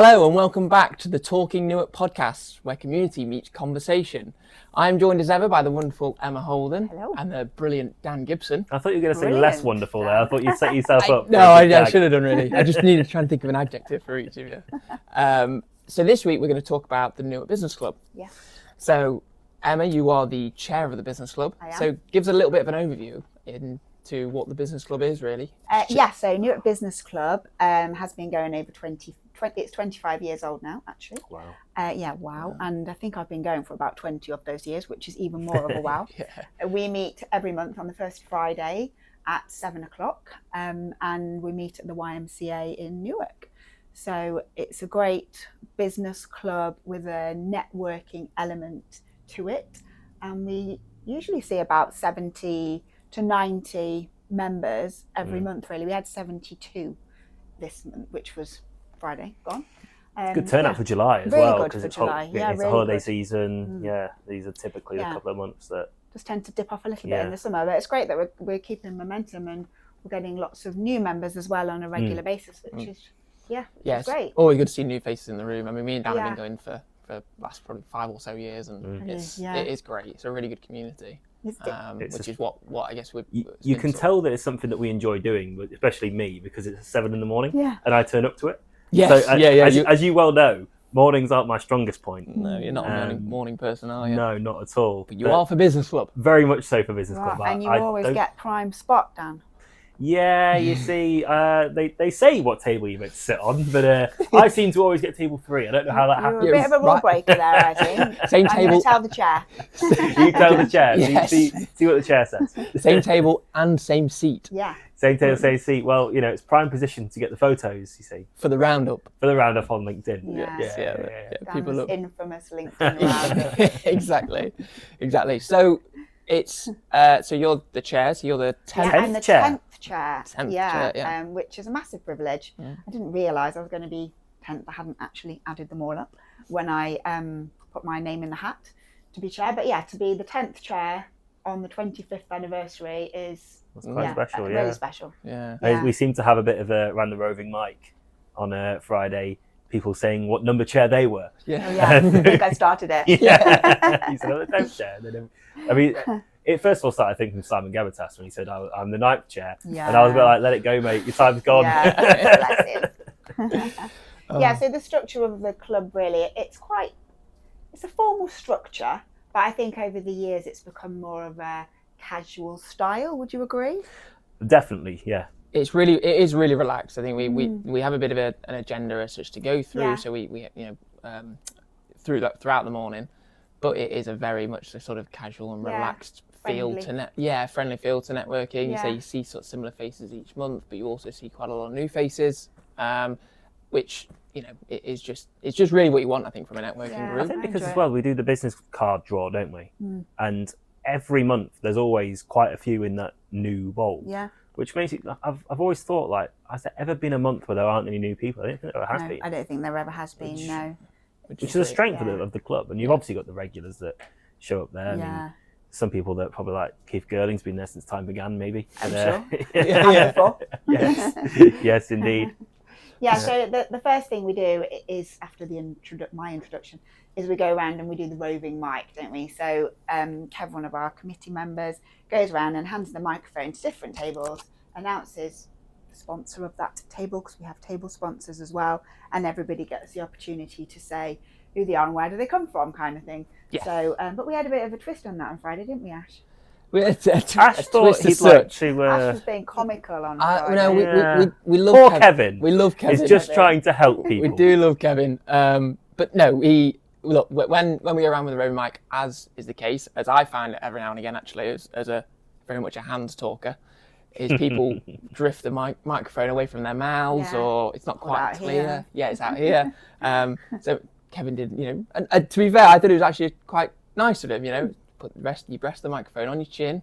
Hello and welcome back to the Talking Newark podcast, where community meets conversation. I'm joined as ever by the wonderful Emma Holden. Hello. And the brilliant Dan Gibson. I thought you were going to say less wonderful there. I thought you'd set yourself up. I should have done really. I just needed to try and think of an adjective for each of you. So this week we're going to talk about the Newark Business Club. Yeah. So Emma, you are the chair of the Business Club. I am. So give us a little bit of an overview into what the Business Club is really. So Newark Business Club has been going over 20, it's 25 years old now, actually. Wow. Wow. And I think I've been going for about 20 of those years, which is even more of a wow. Yeah. We meet every month on the first Friday at 7:00, and we meet at the YMCA in Newark. So it's a great business club with a networking element to it. And we usually see about 70 to 90 members every month, really. We had 72 this month, which was Friday gone. Good turnout for July as really well, good because for it's, July. it's Yeah, a really holiday good. season. Yeah, these are typically a couple of months that Just tend to dip off a little bit in the summer, but it's great that we're keeping momentum and we're getting lots of new members as well on a regular basis, which is Yes. great. Always good to see new faces in the room. I mean, me and Dan have been Yeah. going for last probably 5 or so years, and It is great. It's a really good community. Which is what I guess you can tell that it's something that we enjoy doing, but especially me, because it's 7 a.m. Yeah. and I turn up to it. Yes, So, yeah. As you well know, mornings aren't my strongest point. No, you're not a morning person, are you? No, not at all. But you are for Business Club. Very much so for Business Right. Club. And you I always don't- get prime spot, Dan. Yeah, you see, they say what table you're meant to sit on, but I seem to always get table 3. I don't know how that You're happens. a bit of a rule breaker there, I think. Same I'm table. going to tell the chair. You tell the chair. Yes. See what the chair says. Same table and same seat Yeah. Same table, same seat. Well, it's prime position to get the photos, you see, for the roundup. for the roundup on LinkedIn. Yeah. People Dan's look. infamous LinkedIn round. exactly. So it's so you're the chair. So you're the 10th. I'm the 10th chair. 10th chair. 10th chair, yeah. Which is a massive privilege. I didn't realise I was going to be 10th. I hadn't actually added them all up when I put my name in the hat to be chair. But to be the 10th chair on the 25th anniversary is quite special, really special. Yeah. We seem to have a bit of a ran the roving mic on a Friday. People saying what number chair they were. Yeah. Oh, yeah. I think I started it. Yeah. He said, I'm the 10th chair. I mean, it first of all started thinking of Simon Gabatas when he said, I'm the 9th chair. Yeah. And I was a bit like, let it go, mate. Your time's gone. Yeah, bless him. So the structure of the club really, it's a formal structure, but I think over the years it's become more of a casual style. Would you agree? Definitely, yeah. It is really relaxed. I think we have a bit of an agenda as such to go through. Yeah. So we throughout the morning, but it is a very much a sort of casual and relaxed feel friendly. Friendly feel to networking. Yeah. So you see sort of similar faces each month, but you also see quite a lot of new faces, which it's just really what you want, I think, from a networking Yeah. group. I think I because enjoy as well, we do the business card draw, don't we? And every month there's always quite a few in that new bowl. Yeah. Which makes it, I've always thought, like, has there ever been a month where there aren't any new people? I don't think there ever has been. I don't think there ever has been, no. Which is a strength Yeah. of the club. And you've obviously got the regulars that show up there. I mean, some people that probably like Keith Girling's been there since time began, maybe. I'm But, sure. Yes, yes, indeed. So the first thing we do is, after my introduction, is we go around and we do the roving mic, don't we? So Kev, one of our committee members, goes around and hands the microphone to different tables, announces the sponsor of that table, because we have table sponsors as well, and everybody gets the opportunity to say who they are and where do they come from, kind of thing. Yes. So, but we had a bit of a twist on that on Friday, didn't we, Ash? Ash thought he'd like to... Ash was being comical on Friday. No, we love Poor Kevin. We love Kevin. He's just trying to help people. We do love Kevin. But no, look, when we go around with the roving mic, as is the case, as I find it every now and again, actually, as a very much a hands talker, is people drift the microphone away from their mouths, or it's not quite clear. Here. Yeah, it's out here. So Kevin did, and to be fair, I thought it was actually quite nice of him, you rest the microphone on your chin,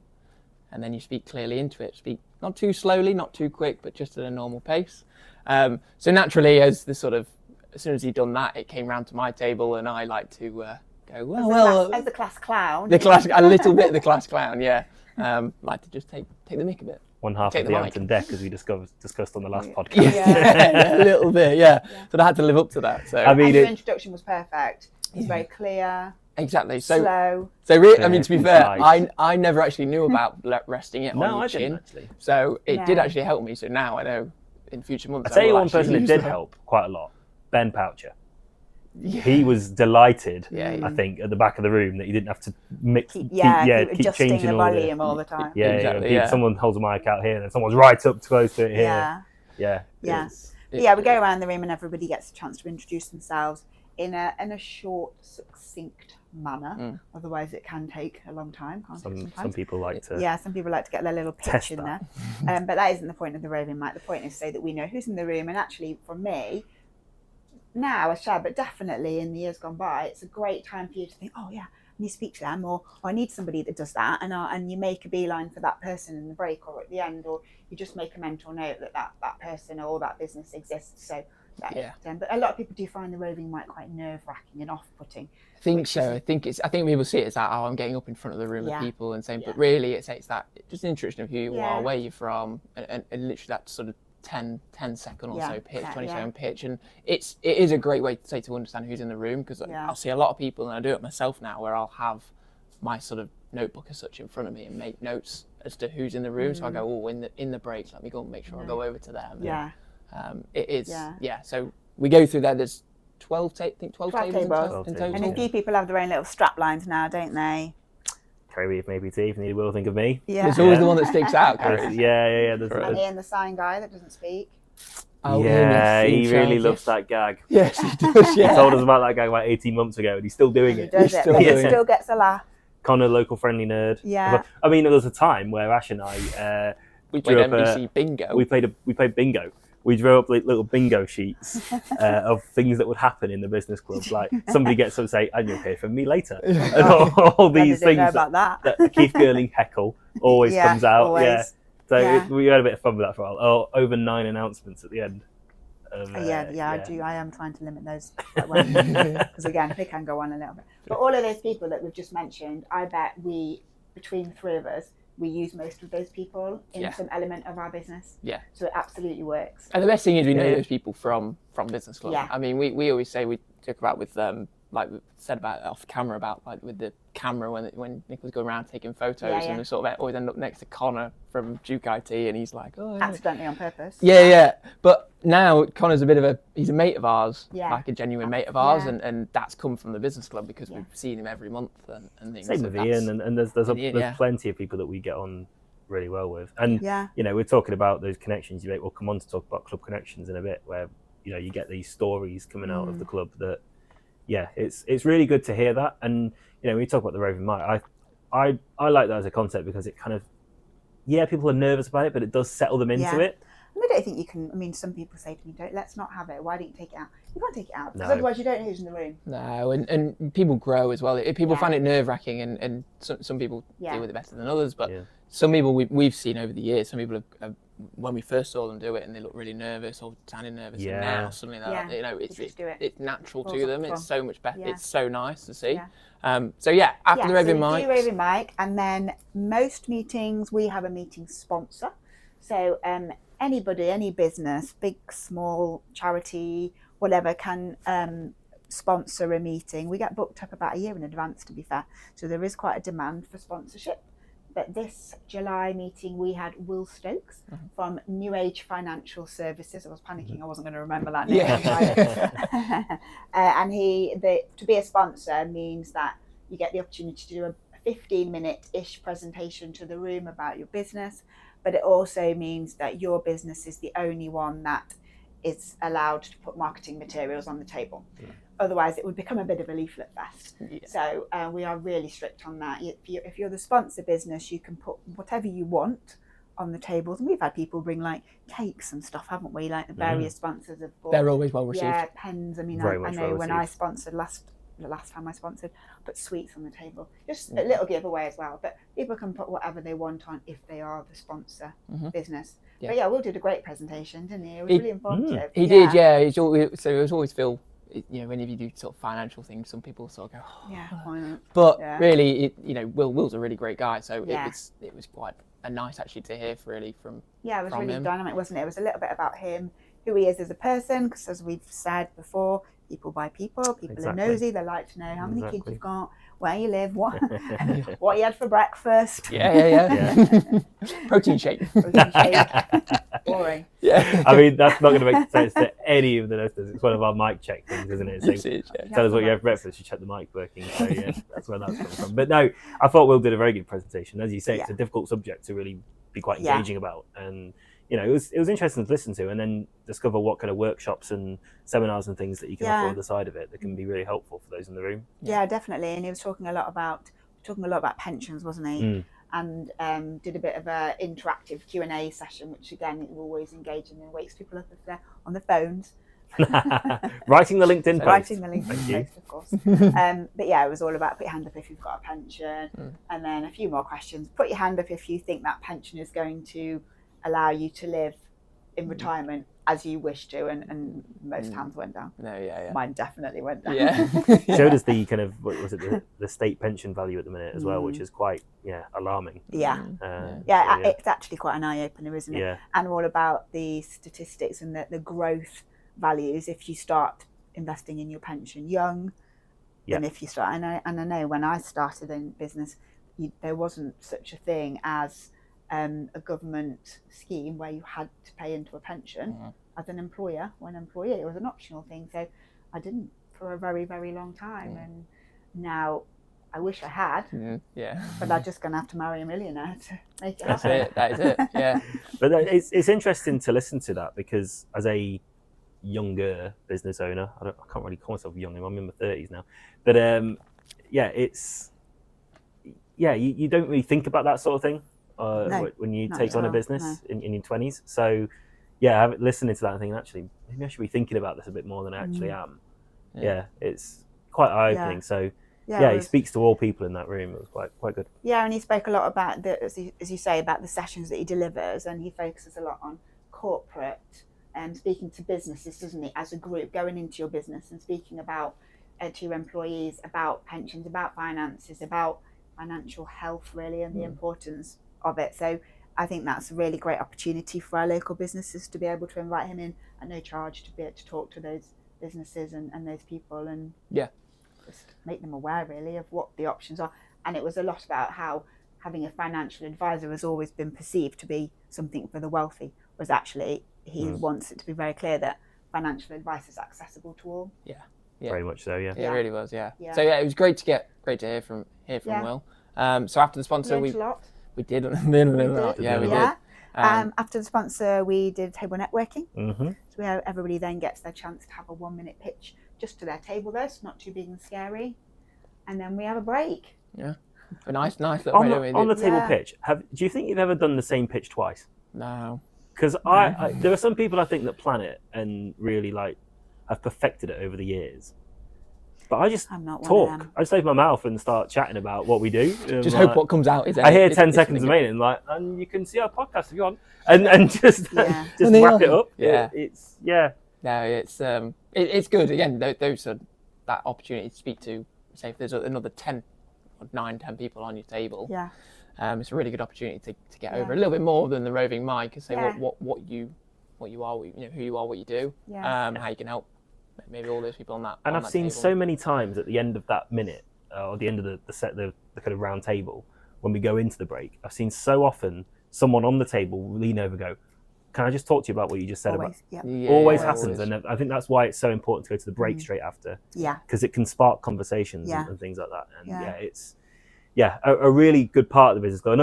and then you speak clearly into it. Speak not too slowly, not too quick, but just at a normal pace. So naturally, as soon as he'd done that, it came round to my table, and I like to go, as the class clown. a little bit of the class clown, yeah. Like to just take the mick a bit. one half Take of the the mic. Anton deck, as we discussed on the last podcast. Yeah, a little bit, yeah. But I had to live up to that. So I mean, and your introduction was perfect. It was very clear, exactly. slow. So really, I mean, to be fair, concise. I never actually knew about resting it on No, your I chin. didn't actually. So it did No. actually help me. So now I know in future months. I'll tell you will one person actually that use did that. help quite a lot. Ben Poucher. Yeah. He was delighted, Yeah, I think, at the back of the room that he didn't have to Keep keep adjusting changing the all volume all the time. Yeah, Exactly, yeah. Someone holds a mic out here, and then someone's right up close to it here. Yeah. Yeah. Yeah. It's- Yeah, we go around the room and everybody gets a chance to introduce themselves in a short, succinct manner. Otherwise, it can take a long time. Can't it, Some sometimes? people like to. Yeah, some people like to get their little pitch Test in that. there. But that isn't the point of the roving mic. The point is so that we know who's in the room. And actually, for me, now, as Shad, but definitely in the years gone by, it's a great time for you to think, oh, yeah, I need to speak to them, or I need somebody that does that. And you make a beeline for that person in the break or at the end, or you just make a mental note that person or that business exists. So, but a lot of people do find the roving mic quite nerve-wracking and off-putting. I think so. I think people see it as that, oh, I'm getting up in front of the room of people and saying, Yeah. but really it's that just an introduction of who you Yeah. are, where you're from, and literally that sort of 10 second or so pitch, 20 second pitch. And it is a great way to say to understand who's in the room, because I'll see a lot of people, and I do it myself now, where I'll have my sort of notebook as such in front of me and make notes as to who's in the room. So I go, oh, in the breaks, let me go and make sure I go over to them. Yeah. And, it is, so we go through there. There's 12 tables in 12 total. And a few people have their own little strap lines now, don't they? Carrie, if maybe Steve, need will think of me. Yeah. There's always the one that sticks out, Carrie. Yeah. And Ian, the sign guy that doesn't speak. Oh, yeah, Ian, he yes, really yes. loves that gag. Yes, he does. He Yeah. told us about that gag about 18 months ago, and he's still doing He it. does it, still but he doing it. still gets a laugh. Connor, local friendly nerd. Yeah. I mean, there was a time where Ash and I We drew played up NBC bingo. we played bingo. We drew up like little bingo sheets of things that would happen in the business club. Like somebody gets up and say, "And you'll hear from me later." And all these Glad I didn't know things about that. that Keith Girling heckle always comes out. Always. Yeah. So Yeah. we had a bit of fun with that for a while. Oh, over 9 announcements at the end. I do. I am trying to limit those quite well, because again, they can go on a little bit. But all of those people that we've just mentioned, I bet between the three of us, we use most of those people in some element of our business. Yeah. So it absolutely works. And the best thing is we know those people from Business Club. Yeah. I mean, we always say, we talk about with like we said about off camera about like with the camera when Nick was going around taking photos and we sort of always end up next to Connor from Duke IT, and he's like, oh, yeah. Accidentally on purpose. Yeah. But now Connor's he's a mate of ours, Yeah. like a genuine mate of ours, Yeah. and that's come from the Business Club because we've seen him every month and things. Same So with that's- Ian, and there's Ian, plenty of people that we get on really well with. And Yeah. you know, we're talking about those connections you make. We'll come on to talk about club connections in a bit, where you know you get these stories coming out of the club that, yeah, it's really good to hear that. And you know, when we talk about the roving mic, I like that as a concept because it kind of, people are nervous about it, but it does settle them into it. And I don't think you can. I mean, some people say to me, let's not have it. Why don't you take it out? You can't take it out because No. otherwise you don't know who's in the room. No, and people grow as well. People find it nerve-wracking, and some people deal with it better than others. But some people we've seen over the years, some people have, when we first saw them do it, and they look really nervous or sounding nervous, and now suddenly it's natural to them. It's so much better. It's so nice to see. So after the roving mic, do roving mic, and then most meetings we have a meeting sponsor. So anybody, any business, big, small, charity, whatever, can sponsor a meeting. We get booked up about a year in advance, to be fair. So there is quite a demand for sponsorship. But this July meeting, we had Will Stokes from New Age Financial Services. I was panicking; I wasn't going to remember that name. And to be a sponsor means that you get the opportunity to do a 15-minute-ish presentation to the room about your business. But it also means that your business is the only one that is allowed to put marketing materials on the table. Otherwise, it would become a bit of a leaflet fest. So we are really strict on that. If you're the sponsor business, you can put whatever you want on the tables. And we've had people bring like cakes and stuff, haven't we? Like the various sponsors have bought. they're always well received. Yeah, pens. I mean, Very I much know well when I received. sponsored the last time I sponsored, put sweets on the table. Just a little giveaway as well. But people can put whatever they want on if they are the sponsor business. Yeah. But yeah, Will did a great presentation, didn't he? It was really informative. He did, yeah. So it was always feel, you know, whenever you do sort of financial things, some people sort of go, Yeah, why not? but really, Will's a really great guy, so it was quite nice actually to hear really from Yeah, it was from really him. dynamic, wasn't it? It was a little bit about him, who he is as a person, because as we've said before, people buy people. People Exactly. are nosy. They like to know how many kids Exactly. you've got, where you live, what you had for breakfast. Yeah. Protein shake. Protein shake. Boring. Yeah. I mean, that's not going to make sense to any of the listeners. It's one of our mic check things, isn't it? So It is, yeah. tell us what you have for breakfast, you check the mic working. So yeah, that's where that's coming from. But no, I thought Will did a very good presentation. As you say, it's a difficult subject to really be quite engaging about. And it was interesting to listen to, and then discover what kind of workshops and seminars and things that you can offer on the side of it that can be really helpful for those in the room. Yeah, definitely. And he was talking a lot about pensions, wasn't he? And did a bit of a interactive Q&A session, which again is always engaging and wakes people up if they're on the phones. Writing the LinkedIn post. Writing the LinkedIn post, of course. But yeah, it was all about put your hand up if you've got a pension, and then a few more questions. Put your hand up if you think that pension is going to allow you to live in retirement as you wish to, and most hands went down. No, yeah. Mine definitely went down. Yeah. Showed us the kind of, what was it, the state pension value at the minute as well, which is quite alarming. It's actually quite an eye opener, isn't it? Yeah. And all about the statistics and the growth values if you start investing in your pension young than if you start. And I know when I started in business, there wasn't such a thing as a government scheme where you had to pay into a pension as an employer or an employee. It was an optional thing. So I didn't for a very, very long time. And now I wish I had, but I'm just going to have to marry a millionaire to make it happen. That is it, yeah. But it's interesting to listen to that, because as a younger business owner, I can't really call myself young, I'm in my 30s now, but you don't really think about that sort of thing when you take on a business in your 20s. So listening to that and thinking, actually maybe I should be thinking about this a bit more than I actually am. It's quite eye-opening. So he speaks to all people in that room. It was quite good. Yeah, and he spoke a lot about as you say, about the sessions that he delivers, and he focuses a lot on corporate and speaking to businesses, doesn't he, as a group, going into your business and speaking about to your employees about pensions, about finances, about financial health, really, and the importance of it. So I think that's a really great opportunity for our local businesses to be able to invite him in at no charge to be able to talk to those businesses and those people, and just make them aware really of what the options are. And it was a lot about how having a financial advisor has always been perceived to be something for the wealthy, whereas actually he wants it to be very clear that financial advice is accessible to all. Very much so. Yeah, it really was. So it was great to hear from Will. So after the sponsor, we did learn a lot. We did. After the sponsor, we did table networking. So everybody then gets their chance to have a 1-minute pitch just to their table, though, so not too big and scary. And then we have a break. Yeah, a nice little break. On the table pitch, do you think you've ever done the same pitch twice? No. Because there are some people I think that plan it and really have perfected it over the years. But I just talk. I just open my mouth and start chatting about what we do. Just hope what comes out is. I hear 10 seconds of it, and you can see our podcast if you want, and just wrap it up. It's good. Again, those are that opportunity to speak to. Say if there's another 10 people on your table. It's a really good opportunity to get over a little bit more than the roving mic and say what you are, who you are, what you do, how you can help. Maybe all those people on that. And I've seen so many times at the end of that minute, or the end of the set, the kind of round table, when we go into the break, I've seen so often someone on the table lean over and go, can I just talk to you about what you just said? Always happens. And I think that's why it's so important to go to the break straight after. Because it can spark conversations and things like that. And it's a really good part of the business club.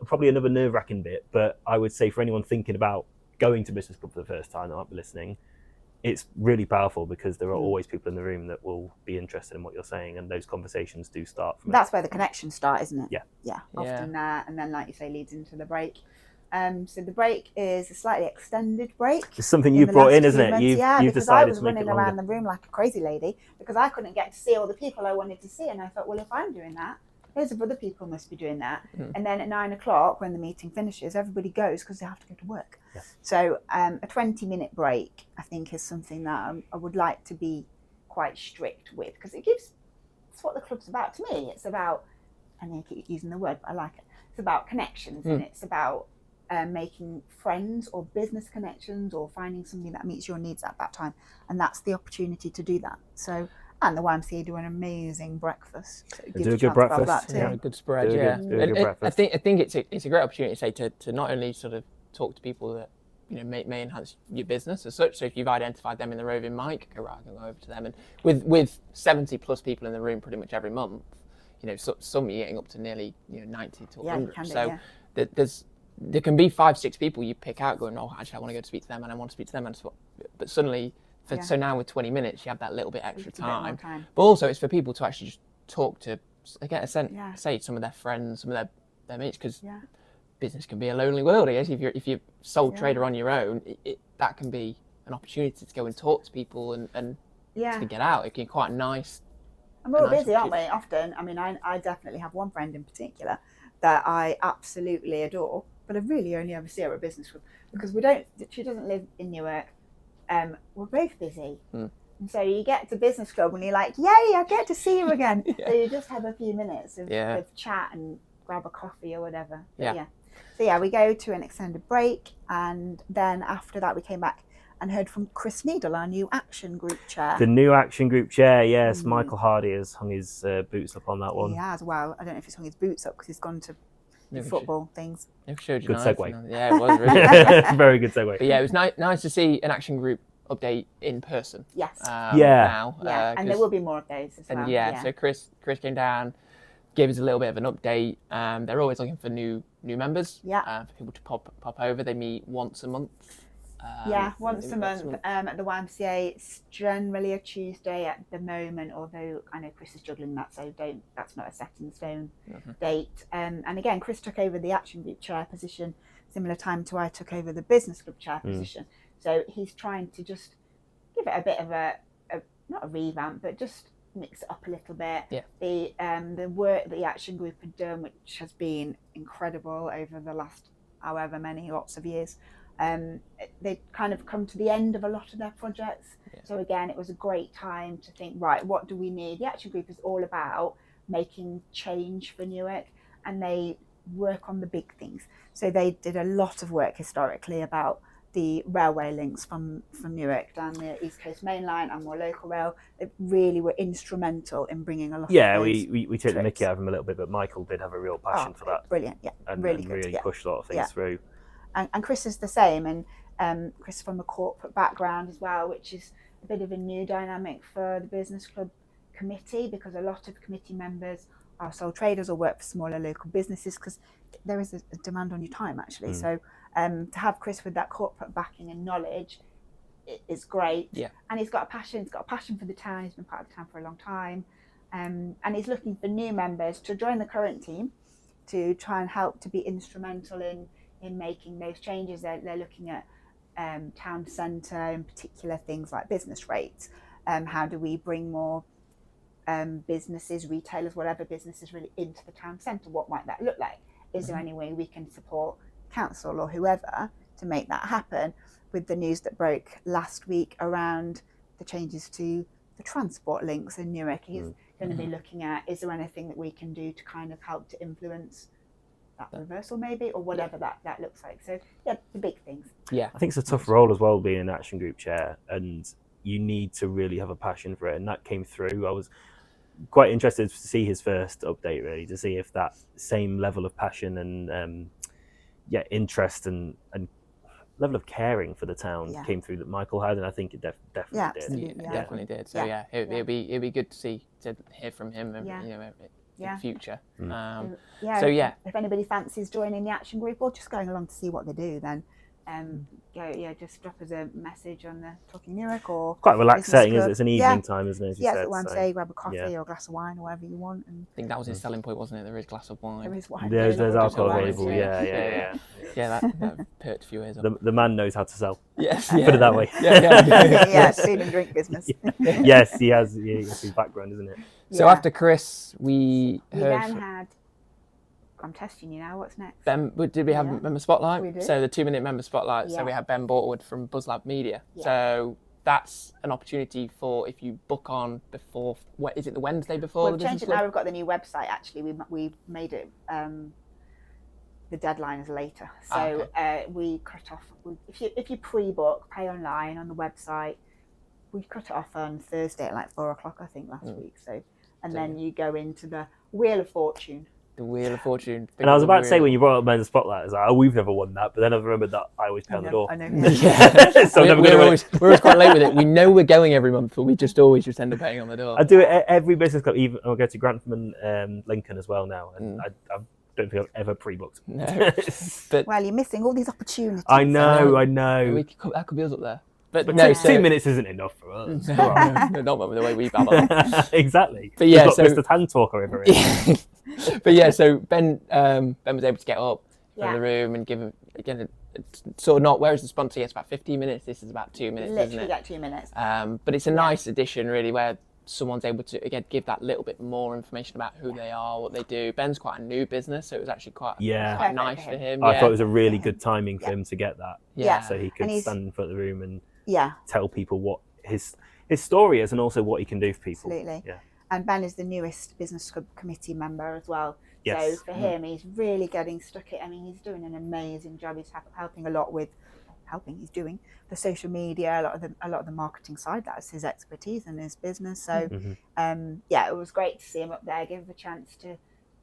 Probably another nerve-wracking bit, but I would say for anyone thinking about going to business club for the first time that might be listening, it's really powerful because there are always people in the room that will be interested in what you're saying, and those conversations do start from That's where the connections start, isn't it? Yeah. Often there, and then, like you say, leads into the break. So the break is a slightly extended break. It's something you brought in, isn't it? You've decided to make it longer. I was running around the room like a crazy lady because I couldn't get to see all the people I wanted to see, and I thought, well, if I'm doing that, loads of other people must be doing that. And then at 9 o'clock, when the meeting finishes, everybody goes because they have to go to work. So a 20-minute break, I think, is something that I would like to be quite strict with, because it's what the club's about to me. It's about, and I keep using the word, but I like it. it's about connections, and it's about making friends or business connections or finding something that meets your needs at that time, and that's the opportunity to do that. So, and the YMCA do an amazing breakfast. So it They gives do you a good chance to have breakfast, that too. Yeah, a good spread. Do a Yeah, good- do a good And breakfast. I think it's a great opportunity, say, to not only sort of talk to people that may enhance your business as such. So if you've identified them in the roving mic, go right, I can go over to them. And with 70 plus people in the room pretty much every month, some are getting up to nearly 90 to 100. can do, So yeah. there can be 5-6 people you pick out going, oh, actually I want to go to speak to them, and I want to speak to them, but suddenly. So now with 20 minutes, you have that little bit extra It's a bit more time. time. But also it's for people to actually just talk to, get a sense, Yeah. say some of their friends, some of their mates, because Yeah. business can be a lonely world, I guess. If you're sole trader on your own, that can be an opportunity to go and talk to people and to get out. It can be quite nice. And we're all busy, aren't we? Often. I mean, I definitely have one friend in particular that I absolutely adore, but I really only ever see her at business group because she doesn't live in Newark. We're both busy. And so you get to business club and you're like, yay, I get to see you again. So you just have a few minutes of chat and grab a coffee or whatever. So we go to an extended break, and then after that we came back and heard from Chris Needle, our new action group chair. The new action group chair, yes. Michael Hardy has hung his boots up on that one. He has. Well, I don't know if he's hung his boots up because he's gone to football things. Showed you good nice, segue. Yeah, it was really. Very good segue. But yeah, it was nice to see an action group update in person. Yes. Now. And there will be more of those as well. And so Chris came down, gave us a little bit of an update. They're always looking for new members. For people to pop over. They meet once a month. Once a month at the YMCA. It's generally a Tuesday at the moment, although I know Chris is juggling that, so that's not a set in stone date. And again, Chris took over the action group chair position similar time to I took over the business club chair position. So he's trying to just give it a bit of a not a revamp, but just mix it up a little bit. The work that the action group had done, which has been incredible over the last however many lots of years. They'd kind of come to the end of a lot of their projects. So again, it was a great time to think, right, what do we need? The action group is all about making change for Newark, and they work on the big things. So they did a lot of work historically about the railway links from Newark down the East Coast Main Line and more local rail. They really were instrumental in bringing a lot of those we took the mickey out of him a little bit, but Michael did have a real passion for that. Brilliant, and really pushed a lot of things through. And Chris is the same, and Chris from a corporate background as well, which is a bit of a new dynamic for the business club committee, because a lot of committee members are sole traders or work for smaller local businesses, because there is a demand on your time actually. So to have Chris with that corporate backing and knowledge is great. And he's got a passion for the town. He's been part of the town for a long time, and he's looking for new members to join the current team to try and help to be instrumental in making those changes. They're looking at town centre, in particular things like business rates. How do we bring more businesses, retailers, whatever businesses really into the town centre? What might that look like? Is there any way we can support council or whoever to make that happen? With the news that broke last week around the changes to the transport links in Newark, he's going to be looking at, is there anything that we can do to kind of help to influence that reversal maybe, or whatever that looks like. So the big things. I think it's a tough role as well, being an action group chair, and you need to really have a passion for it, and that came through. I was quite interested to see his first update, really, to see if that same level of passion and interest and level of caring for the town came through that Michael had, and I think it definitely did. Definitely did. So it'd be good to hear from him in the future. If anybody fancies joining the action group or just going along to see what they do, then just drop us a message on the Talking Newark or quite a relaxed setting, isn't it? It's an evening time, isn't it? As you said, one day, grab a coffee or a glass of wine or whatever you want. And I think that was his selling point, wasn't it? There is a glass of wine. There is wine. There's alcohol available. Yeah, that perked a few years up. The man knows how to sell. Yes, put it that way. Food and drink business. Yes, he has. His background, isn't it? So after Chris, we then had. I'm testing you now. What's next? Did we have member spotlight? We did. So the 2-minute member spotlight. So we had Ben Bortwood from BuzzLab Media. So that's an opportunity for, if you book on before. Is it the Wednesday before? We've changed it now. We've got the new website. Actually, we made it the deadline is later. So we cut off, if you pre-book, pay online on the website, we cut it off on Thursday at like 4:00, I think, last week. So, and then you go into the Wheel of Fortune. The Wheel of Fortune. And I was about to say, when you brought up Men in the Spotlight, I was like, oh, we've never won that. But then I've remembered that I always pay on the door. I know. Yeah. So we're always quite late with it. We know we're going every month, but we just always end up paying on the door. I do it every business club. Even I'll go to Grantham and Lincoln as well now. And I don't think I've ever pre-booked. No. But well, you're missing all these opportunities. I know. That could be us up there. But no, no, 2 minutes isn't enough for us. No, not with the way we babble. Exactly. But yeah, we've got so Mr. Tan Talker over here. But yeah, so Ben was able to get up from the room and give him again. It's sort of not. Whereas the sponsor gets about 15 minutes, this is about 2 minutes. Literally get 2 minutes. But it's a nice addition, really, where someone's able to again give that little bit more information about who they are, what they do. Ben's quite a new business, so it was actually quite nice for him. I thought it was a really good timing for him to get that. Yeah. So he could stand in front of the room and tell people what his story is and also what he can do for people. Absolutely. Yeah. And Ben is the newest business club committee member as well. Yes. So for him, he's really getting stuck in. I mean, he's doing an amazing job. He's helping a lot with he's doing the social media, a lot of the marketing side. That's his expertise and his business. So it was great to see him up there, give him a chance to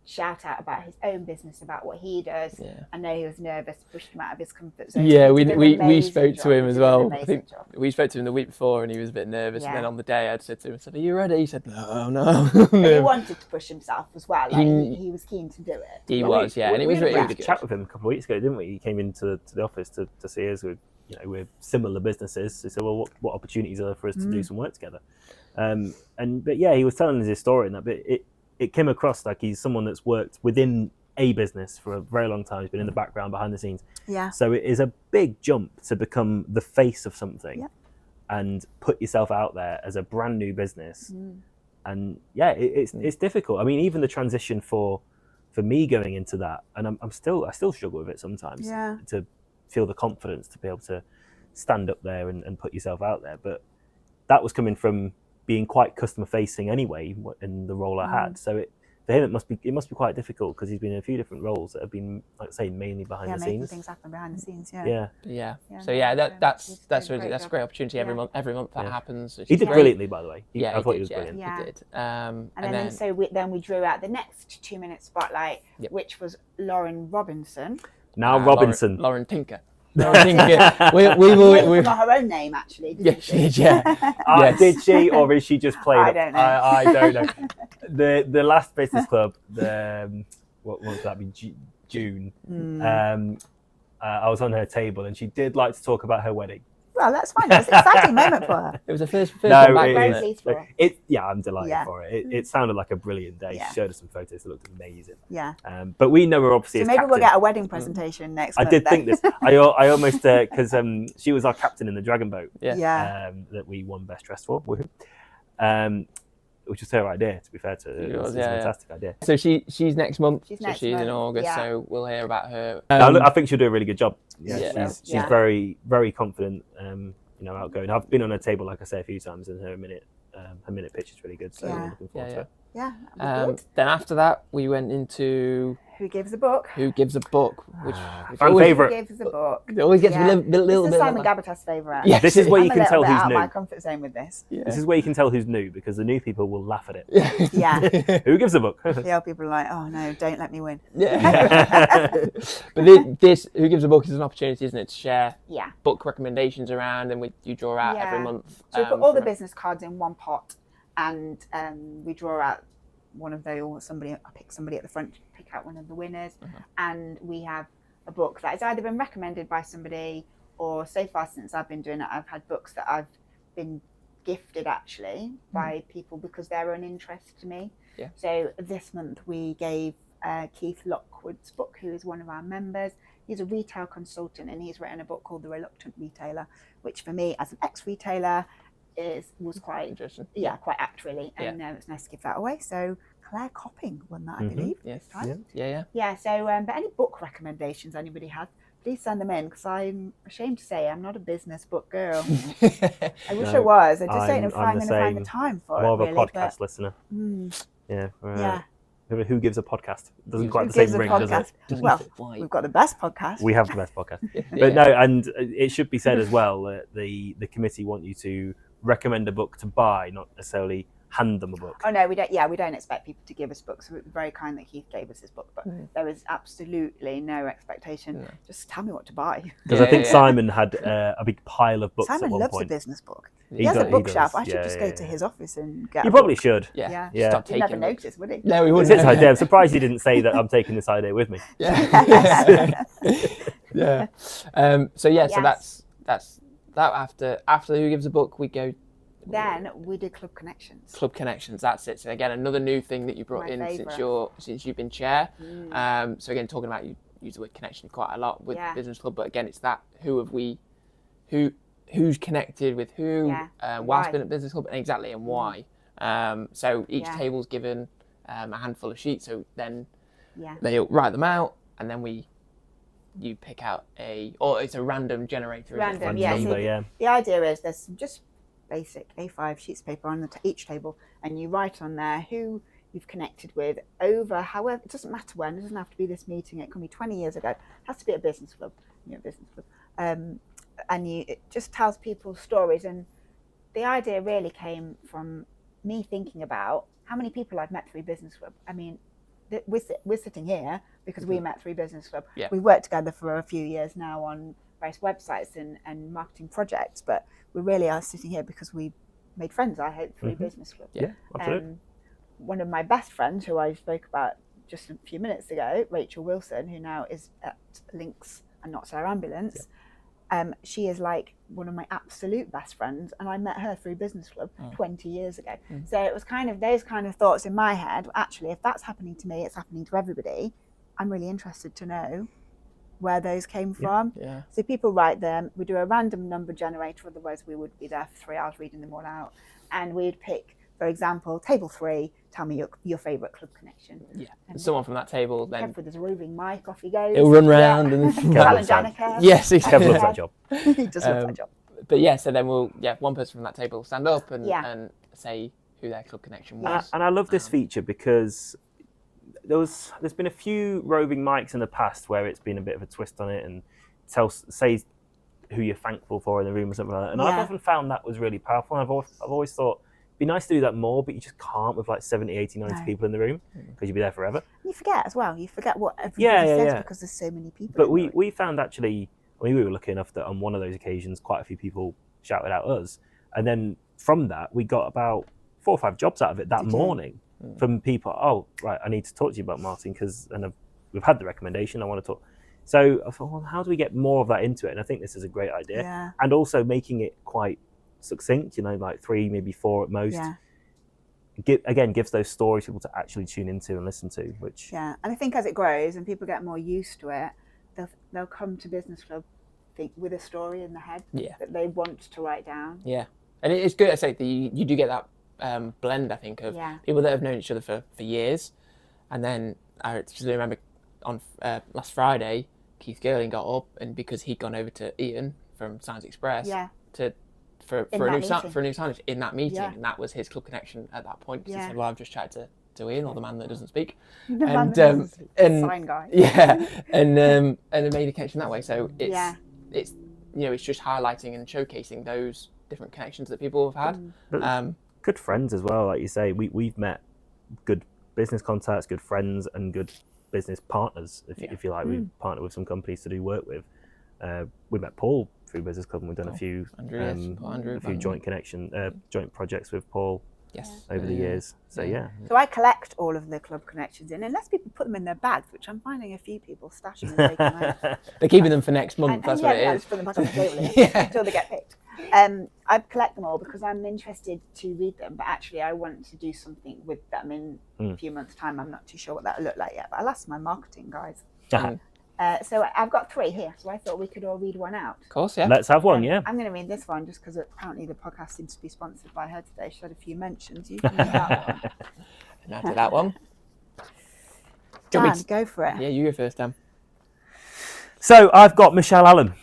shout out about his own business, about what he does. I know he was nervous, pushed him out of his comfort zone. We spoke to him as well. I think we spoke to him the week before and he was a bit nervous, and then on the day I said to him, "Are you ready?" He said, no. But he wanted to push himself as well. Like, he was keen to do it. He was, and it was really good. Chat with him a couple of weeks ago, didn't we? He came into the office to see us with we're similar businesses. So he said, well, what opportunities are there for us to do some work together? But he was telling us his story and that, but it came across like he's someone that's worked within a business for a very long time. He's been in the background, behind the scenes. Yeah. So it is a big jump to become the face of something and put yourself out there as a brand new business. And it's difficult. I mean, even the transition for me going into that, and I still struggle with it sometimes to feel the confidence to be able to stand up there and put yourself out there. But that was coming from being quite customer facing anyway in the role I had. So for him, it must be quite difficult because he's been in a few different roles that have been, like I say, mainly behind the scenes. Things happen behind the scenes. That's a great opportunity every month that happens. He did brilliantly, by the way. I thought he was brilliant. He did. And then we drew out the next 2 minute spotlight, which was Lauren Robinson. Robinson. Lauren Tinker. We forgot her own name, actually. Didn't she? Did she, or is she just playing? I don't know. I don't know. The last business club, what would that be? June. I was on her table, and she did like to talk about her wedding. Well, that's fine. It was an exciting moment for her. It was the first one back. I'm delighted for it. It sounded like a brilliant day. She showed us some photos that looked amazing. Yeah. But we know her obviously as maybe captain. We'll get a wedding presentation next month. I did think this. I almost, because she was our captain in the Dragon Boat. That we won Best Dressed for. Which was her idea, to be fair to her. It was a fantastic idea. So she's next month. She's in August, so we'll hear about her. I think she'll do a really good job. She's very, very confident, outgoing. I've been on her table, like I say, a few times, and her minute pitch is really good, so I'm looking forward to it. Then after that, we went into Who Gives a Book? Who Gives a Book? Which fan favourite. Who Gives a Book? It always gets a little this bit. Is Simon Gabbatas' favourite. Yeah, this is where you can tell who's out new. Of my comfort zone with this. Yeah. This is where you can tell who's new because the new people will laugh at it. Yeah. Who gives a book? The old people are like, oh no, don't let me win. But this Who Gives a Book is an opportunity, isn't it, to share Yeah. book recommendations around, and you draw out every month. So we put all the business cards in one pot, and we draw out one of those, or I pick somebody at the front to pick out one of the winners, and we have a book that has either been recommended by somebody, or so far since I've been doing it, I've had books that I've been gifted actually by people because they're an interest to me. Yeah. So this month we gave Keith Lockwood's book, who is one of our members. He's a retail consultant, and he's written a book called The Reluctant Retailer, which for me as an ex-retailer was quite interesting. Quite apt really, and it's nice to give that away. So Claire Copping won that, I believe. Yes. Right? Yeah. So, but any book recommendations anybody has, please send them in, because I'm ashamed to say I'm not a business book girl. I wish I was. I just don't know if I'm going to find the time for more it. More of a podcast listener. Yeah. Who Gives a Podcast? Doesn't quite Who the same gives a ring, does it? podcast? Well, we've got the best podcast. We have the best podcast. Yeah. But no, and it should be said as well that the committee want you to recommend a book to buy, not necessarily hand them a book. Oh no, we don't. Yeah, we don't expect people to give us books. So it was very kind that Keith gave us his book, but there is absolutely no expectation. No. Just tell me what to buy. Because I think Simon had a big pile of books Simon at one loves point. a business book. He He has a does, bookshelf. he I should does. just Yeah, go to yeah. his office and get. You a probably book. should. Yeah. Yeah. Stop He'd taking never books. notice, would he? No, we It's wouldn't. his idea. I'm surprised he didn't say that I'm taking this idea with me. Yeah. Yeah. So Yes. that's that. After Who Gives a Book, we go Then we do Club Connections. Club Connections. That's it. So again, another new thing that you brought My in favourite. since you've been chair. So again, talking about, you use the word connection quite a lot with Business Club, but again, it's that who's connected with who, whilst Why? being at Business Club, and exactly, and why. So each table's given a handful of sheets. So then they'll write them out, and then you pick out or it's a random generator. Random, yeah. Number, The idea is there's some just basic A5 sheets of paper on each table, and you write on there who you've connected with over, however, it doesn't matter when, it doesn't have to be this meeting, it can be 20 years ago, it has to be a business club, and it just tells people stories. And the idea really came from me thinking about how many people I've met through Business Club. I mean, we're sitting here because we met through Business Club. Yeah. We've worked together for a few years now on various websites and marketing projects, but we really are sitting here because we made friends, I hope, through Business Club. Yeah, absolutely. One of my best friends, who I spoke about just a few minutes ago, Rachel Wilson, who now is at Lynx and Not Our Ambulance, she is like one of my absolute best friends, and I met her through Business Club 20 years ago. So it was kind of those kind of thoughts in my head. Actually, if that's happening to me, it's happening to everybody. I'm really interested to know where those came from. Yeah. So people write them. We do a random number generator, otherwise we would be there for 3 hours reading them all out. And we'd pick, for example, table 3, tell me your favourite club connection. Yeah. And someone from that table then Kev with his roving mic, off he goes. it'll run round and Challenge Annika. yes, Kev exactly. loves that job. He does love that job. But yeah, so then one person from that table will stand up and say who their club connection was. And I love this feature because there's been a few roving mics in the past where it's been a bit of a twist on it and say who you're thankful for in the room or something like that. And I've often found that was really powerful. And I've always thought it'd be nice to do that more, but you just can't with like 70, 80, 90 people in the room because you'll be there forever. You forget as well. You forget what everybody says because there's so many people. But we found actually, we were lucky enough that on one of those occasions, quite a few people shouted out us. And then from that, we got about 4 or 5 jobs out of it that morning from people. Oh, right, I need to talk to you about marketing and we've had the recommendation. I want to talk. So I thought, well, how do we get more of that into it? And I think this is a great idea. Yeah. And also making it quite succinct, like 3, maybe 4 at most. Yeah. Gives those stories people to actually tune into and listen to, which... Yeah, and I think as it grows and people get more used to it, they'll come to Business Club with a story in the head that they want to write down. Yeah. And it's good, I say, that you do get that blend, I think, of people that have known each other for years. And then I just remember on last Friday, Keith Girling got up, and because he'd gone over to Ian from Science Express for a new signage in that meeting, and that was his club connection at that point. Because he said, "Well, I've just chatted to Ian, or the man that doesn't speak," and sign guy. Yeah, and it made a connection that way. So it's it's just highlighting and showcasing those different connections that people have had. But good friends as well, like you say. We've met good business contacts, good friends, and good business partners, if you like. We've partnered with some companies to do work with. We met Paul through Business Club, and we've done a few joint joint projects with Paul over the years. So So I collect all of the club connections in, unless people put them in their bags, which I'm finding a few people stashing and taking them out. They're keeping them for next month. That's what it is. Just put them back on the table until they get picked. I collect them all because I'm interested to read them, but actually I want to do something with them in a few months' time. I'm not too sure what that will look like yet, but I'll ask my marketing guys. So I've got 3 here, so I thought we could all read one out. Of course, yeah. Let's have one, I'm going to read this one just because apparently the podcast seems to be sponsored by her today. She had a few mentions. You can read that one. And I did that one. Dan, go for it. Yeah, you go first, Dan. So I've got Michelle Allen.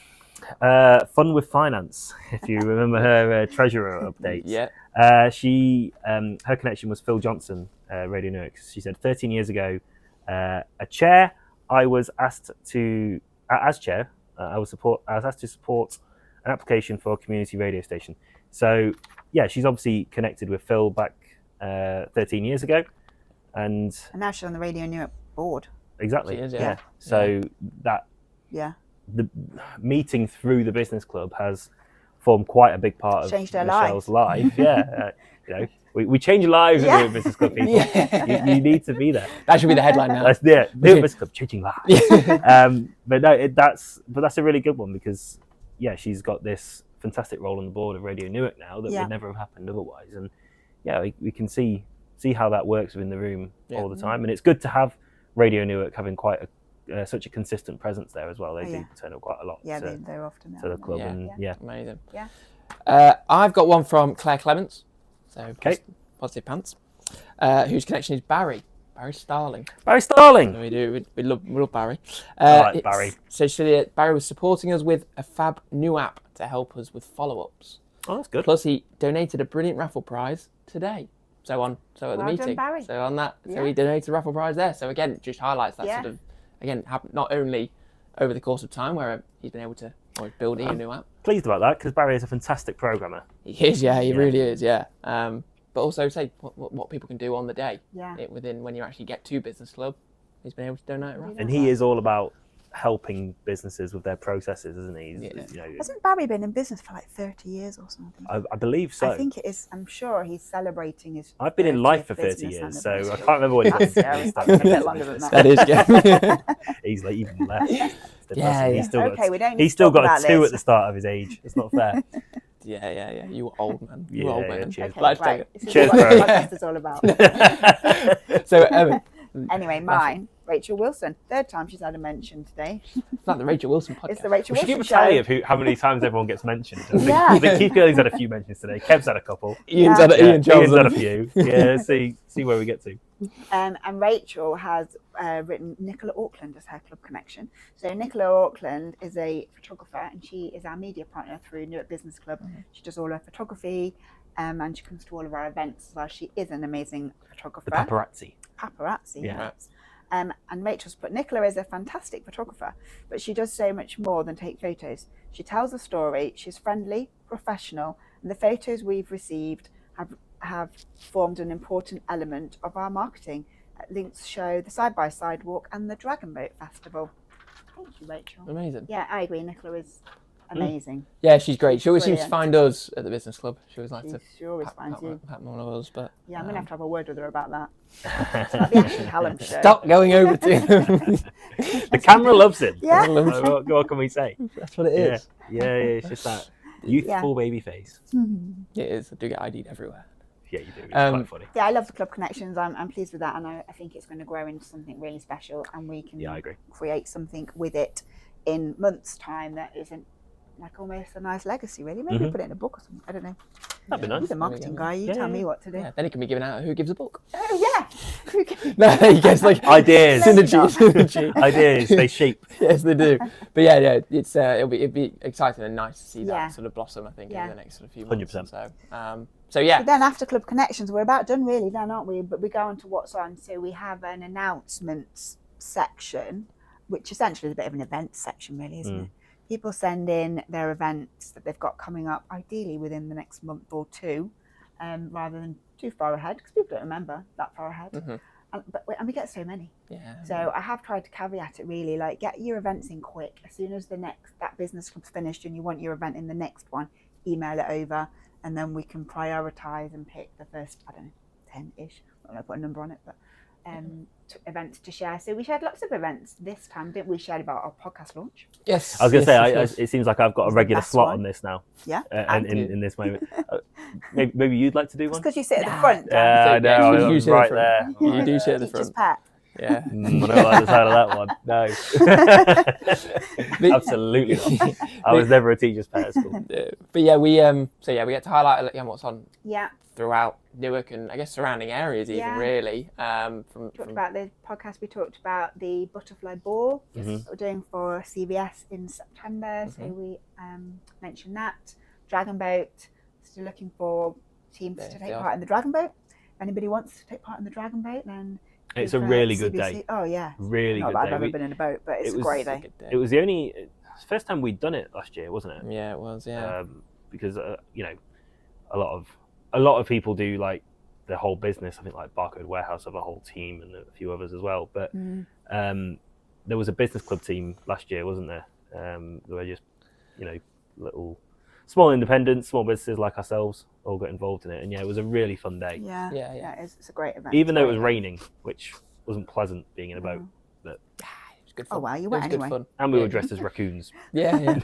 Fun with Finance, if you remember her treasurer updates. Yeah. Her connection was Phil Johnson, Radio Newark. She said 13 years ago, a chair, I was asked to, as chair, I was asked to support an application for a community radio station. So yeah, she's obviously connected with Phil back 13 years ago, and now she's on the Radio Newark board. Exactly. She is, yeah. So that the meeting through the business club has formed quite a big part of Michelle's life. Yeah, we change lives in the business club. People, you need to be there. That should be the headline now. That's the business club changing lives. But no, that's a really good one because she's got this fantastic role on the board of Radio Newark now that would never have happened otherwise. And we can see how that works within the room all the time. And it's good to have Radio Newark having quite such a consistent presence there as well. They do turn up quite a lot. Yeah, they're often to the club. Amazing. Yeah. I've got one from Claire Clements, so positive pants, whose connection is Barry Starling. Barry Starling. So we love Barry. I like Barry. So Barry was supporting us with a fab new app to help us with follow-ups. Oh, that's good. Plus, he donated a brilliant raffle prize today. So at the meeting. Done, Barry. So on that, so he donated a raffle prize there. So again, it just highlights that sort of not only over the course of time where he's been able to building a new app. Pleased about that because Barry is a fantastic programmer. He is, he really is, but also say what people can do on the day. Within when you actually get to Business Club, he's been able to donate a raffle. And he is all about helping businesses with their processes, isn't he? Hasn't Barry been in business for like 30 years or something? I believe so. I think it is. I'm sure he's celebrating his. I've been in life for 30 years, so I can't remember what he did. A bit longer than that. That is, He's like even less. He's still got a 2 at the start of his age. It's not fair. Yeah. You old man. You Yeah, old man. cheers. Right. Cheers, What bro. the podcast is all about. So Anyway, mine, Rachel Wilson. 3rd time she's had a mention today. it's not the Rachel Wilson podcast. It's the Rachel We should Wilson keep a show. tally of how many times everyone gets mentioned. I think Keith Girling's had a few mentions today. Kev's had a couple. Ian's had Ian's had a few. Yeah, see where we get to. And Rachel has written Nicola Auckland as her club connection. So Nicola Auckland is a photographer and she is our media partner through Newark Business Club. She does all her photography and she comes to all of our events as well. She is an amazing photographer. The paparazzi. Yeah. And Rachel's put, Nicola is a fantastic photographer, but she does so much more than take photos. She tells a story, she's friendly, professional, and the photos we've received have formed an important element of our marketing. Links show the side-by-side walk and the Dragon Boat Festival. Thank you, Rachel. Amazing. Yeah, I agree. Nicola is amazing. Yeah, she's great. She always seems to Brilliant. find us at the business club. She always likes to She always finds you. pat one of us. But Yeah, I'm going to have a word with her about that. It's like the Ashley Hallam show. stop going over to him. The camera loves him. Yeah. What can we say? That's what it is. Yeah, it's just that youthful baby face. It is. I do get ID'd everywhere. Yeah, you do. It's quite funny. Yeah, I love the club connections. I'm pleased with that, and I think it's going to grow into something really special, and we can I agree. create something with it in months' time that isn't like almost a nice legacy, really. Maybe put it in a book or something. I don't know. That'd be nice. You're the marketing guy. You tell me what to do. Yeah, then it can be given out. Who gives a book? Oh yeah. No, you guess like Ideas. synergy. Ideas. They shape. Yes, they do. But yeah, it's it'd be exciting and nice to see that sort of blossom. I think over the next sort of few months. 100%. So yeah. So then after club connections, we're about done really, then, aren't we? But we go on to what's on. So we have an announcements section, which essentially is a bit of an events section, really, isn't it? People send in their events that they've got coming up, ideally within the next month or two, rather than too far ahead, because people don't remember that far ahead. And we get so many. Yeah. So I have tried to caveat it really, like get your events in quick. As soon as that business club's finished and you want your event in the next one, email it over, and then we can prioritise and pick the first, 10-ish. I don't know, put a number on it, but events to share. So we shared lots of events this time, didn't we? Shared about our podcast launch. Yes. I was going to say, it seems like I've got a regular slot on this now. Yeah. And in this moment. Maybe you'd like to do one? It's because you sit at the front. I know. You I'm sit right at the there. You do sit at the Teacher's front. pet. Yeah. I don't like the sound of that one. No, absolutely not. I was never a teacher's pet at school. But yeah, we get to highlight what's on Yeah. throughout Newark and I guess surrounding areas even really. Talked about the podcast. We talked about the butterfly ball that we're doing for CVS in September. So we mentioned that. Dragon boat. Still looking for teams to take part in the dragon boat. If anybody wants to take part in the dragon boat, then it's a really good day. Oh yeah, really good day. I've never been in a boat, but it's a great day. It was the first time we'd done it last year, wasn't it? Yeah, it was. Yeah, because you know, a lot of people do like the whole business. I think like Barcode Warehouse have a whole team and a few others as well. But there was a business club team last year, wasn't there? They were just little small independents, small businesses like ourselves all got involved in it, and it was a really fun day. Yeah. It's a great event. Even though it was raining, which wasn't pleasant being in a boat, but it was good fun. Oh wow, you went anyway. Good fun. And we were dressed as raccoons. Yeah.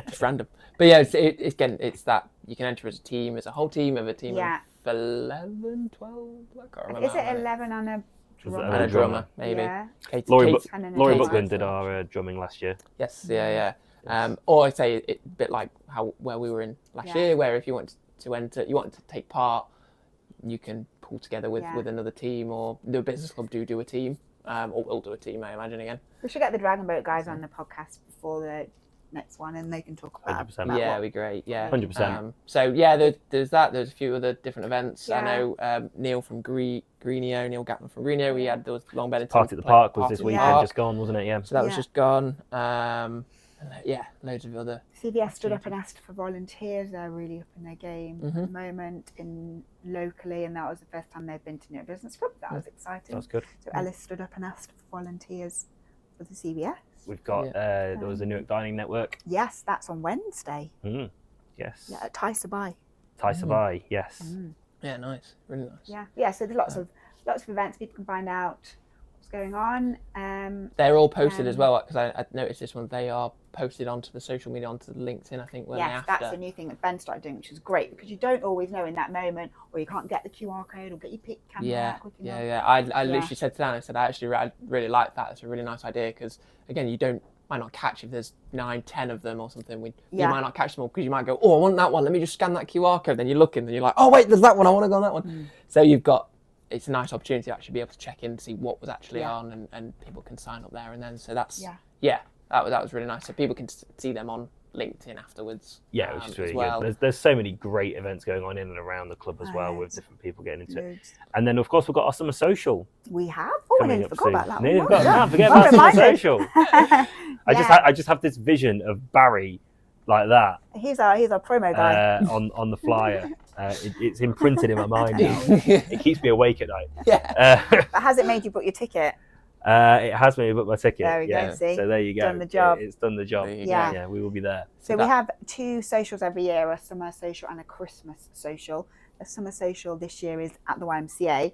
It's random, but yeah, it's that you can enter as a team, as a whole team, of a team of 11, 12. I can't remember. Is it 11 on a drummer? And a drummer, maybe. Yeah. Laurie Katie Buckland did our drumming last year. Yes, yeah. Or I'd say it a bit like where we were in last year, where if you want to enter, you want to take part, you can pull together with another team, or the business club do a team, or we'll do a team, I imagine again. We should get the Dragon Boat guys on the podcast before the next one, and they can talk about 100%. Yeah, it'd be great. Yeah, 100%. So yeah, there's that. There's a few other different events. I know Neil from Neil Gapman from Greenio. There was Long Benetton. Party at the Park was this weekend, just gone, wasn't it? Yeah. So that was just gone. Loads of other. CVS stood up and asked for volunteers. They're really up in their game at the moment locally, and that was the first time they've been to Newark Business Club. That was exciting. That's good. So Ellis stood up and asked for volunteers for the CVS. We've got there was a Newark Dining Network. Yes, that's on Wednesday. Yes. Yeah, at Tysabai. Tysabai, yes. Yeah, nice, really nice. Yeah. So there's lots of events. People can find out what's going on. They're all posted as well, because I noticed this one. They are posted onto the social media, onto LinkedIn, I think. That's a new thing that Ben started doing, which is great, because you don't always know in that moment, or you can't get the QR code or get your camera out quick enough. I literally said to Dan, I really like that. It's a really nice idea, because again, you might not catch if there's 9, 10 of them or something. You might not catch them all, because you might go, oh, I want that one. Let me just scan that QR code. Then you're looking, and you're like, oh wait, there's that one. I want to go on that one. So it's a nice opportunity to actually be able to check in to see what was actually on, and people can sign up there and then. So that's that was really nice. So people can see them on LinkedIn afterwards. Yeah, which is really good. There's so many great events going on in and around the club as well, with different people getting into it. And then of course we've got our summer social. We have. Oh, I nearly forgot about that. Nearly forgot. Forget about summer social. I just have this vision of Barry like that. He's our promo guy on the flyer. It's imprinted in my mind now. It keeps me awake at night. But has it made you book your ticket? It has made me book my ticket. There we go. See? So there you go. Done the job. It's done the job. Yeah, we will be there. So we have 2 socials every year: a summer social and a Christmas social. The summer social this year is at the YMCA.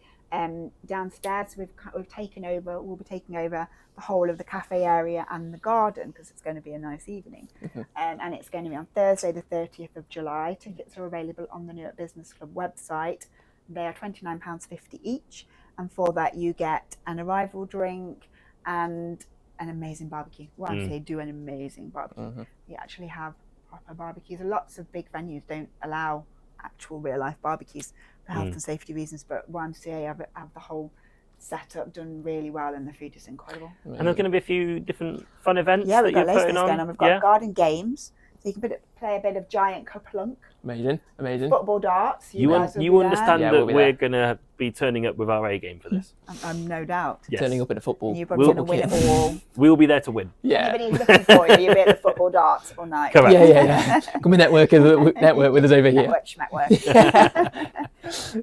Downstairs, we'll be taking over the whole of the cafe area and the garden, because it's going to be a nice evening. And it's going to be on Thursday, the 30th of July. Tickets are available on the Newark Business Club website. They are £29.50 each, and for that you get an arrival drink and an amazing barbecue. YMCA do an amazing barbecue. You actually have proper barbecues. Lots of big venues don't allow actual real life barbecues for health and safety reasons, but YMCA have the whole setup done really well, and the food is incredible. And there's going to be a few different fun events that you're putting on. on. We've got garden games, so you can play a bit of giant kaplunk. Amazing. Football darts. You understand that we're going to be turning up with our A game for this? I'm no doubt. Yes. Turning up in a football. And you're probably going to win it all. We'll be there to win. Yeah. Anybody's looking for you'll be at the football darts all night. Correct. Yeah. Come and network with us over here.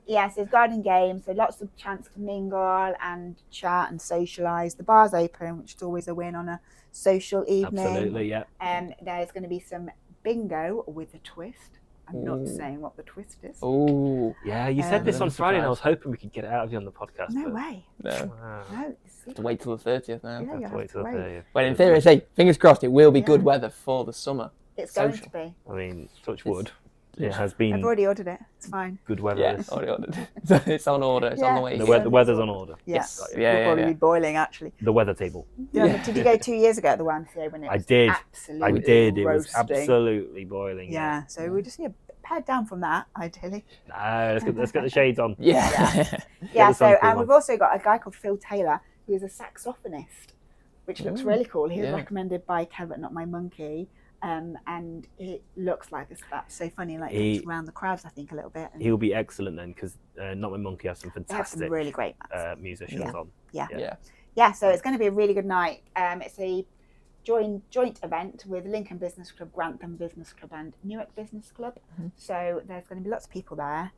Yes, there's garden games, so lots of chance to mingle and chat and socialise. The bar's open, which is always a win on a social evening. Absolutely, yeah. There's going to be some bingo with a twist. I'm not saying what the twist is. Oh, yeah. You said this on Friday, and I was hoping we could get it out of you on the podcast. No way. No. No. Have to wait till the 30th now. Yeah, you have to wait till the 30th. Well, in theory, fingers crossed, it will be good weather for the summer. It's going to be. I mean, touch wood. It has I've been already ordered it. It's fine. good weather. Yeah, already ordered. So it's on order. It's on the way. The weather's on order. Yes. We'll Yeah, probably yeah. be boiling actually. The weather table. Yeah. Did you go 2 years ago at the YMCA when it I was did. absolutely I did. It was roasting? absolutely boiling. Yeah, so we just need a pad down from that, ideally. No, let's get the shades on. Yeah. Yeah, the so sun and cream we've on. also got a guy called Phil Taylor, who is a saxophonist, which looks really cool. He was Yeah. recommended by Kevin, Not My Monkey, and it looks like that's so funny, like He- it's around the crowds, I think, a little bit. And He'll be excellent then, because Not My Monkey has some they have fantastic some really great bands. musicians Yeah. on. Yeah. Yeah, so it's going to be a really good night. It's a joint event with Lincoln Business Club, Grantham Business Club, and Newark Business Club. So there's going to be lots of people there.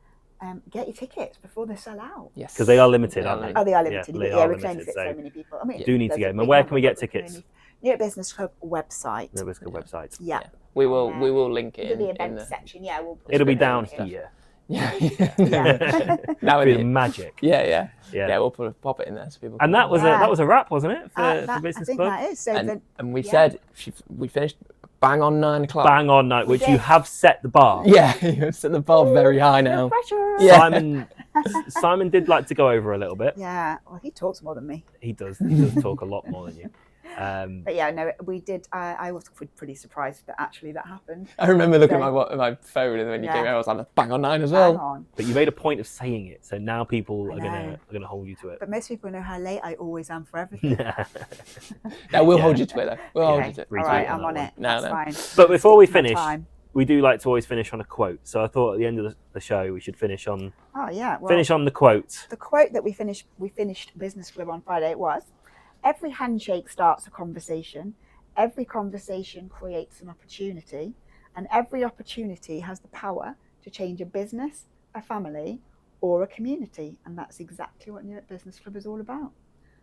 Get your tickets before they sell out. Yes. Because they are limited, They aren't are they? Oh, they are limited. they Yeah, are we can only limited, fit so so many people. I mean, you do need to there's go. a And big where can we number, get but tickets? Newark Business Club website. The Whisker website. Yeah. We will link it It'll be in event the. section. Yeah, we'll It'll be put it down in. here. Yeah. Yeah. Now It'll it be is. magic. Yeah. Yeah. We'll pop it in there so people. And that was Yeah. a wrap, wasn't it, for That- Business I think Club? that is. So and we yeah. said we finished bang on 9 o'clock. Bang on night, which did. you have set the bar. Yeah, you set the bar very high now. pressure. Yeah. Simon did like to go over a little bit. Yeah. Well, he talks more than me. He does talk a lot more than you. But yeah, no, we did. I was pretty surprised that actually that happened. I remember looking So- at my phone, and when you Yeah. came out, I was like, bang on 9 as Hang well. on. But you made a point of saying it, so now people I are gonna hold you to it. But most people know how late I always am for everything. No, we'll Yeah. hold you to it though. We'll hold Okay. you to it. Retweet All right, on I'm that on one. it. No, That's no. fine. But before we Stick to my finish, time. we do like to always finish on a quote. So I thought at the end of the show we should finish on Oh yeah. Well, the quote. the quote that we finished Business Club on Friday was, "Every handshake starts a conversation, every conversation creates an opportunity, and every opportunity has the power to change a business, a family, or a community." And that's exactly what Newark Business Club is all about.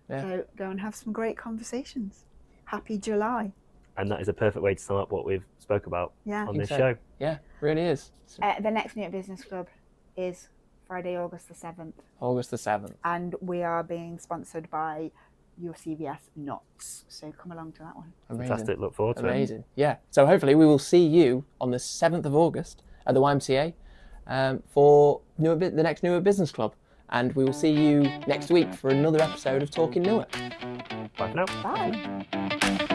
Yeah. So go and have some great conversations. Happy July. And that is a perfect way to sum up what we've spoke about Yeah. on this so. show. Yeah, really is. The next Newark Business Club is Friday, August the 7th, August the 7th. and we are being sponsored by your CVS Knots. So come along to that one. Amazing. Fantastic. Look forward to it. Amazing. Yeah. So hopefully we will see you on the 7th of August at the YMCA for the next Newark Business Club. And we will see you next week for another episode of Talking Newark. Bye for now. Bye.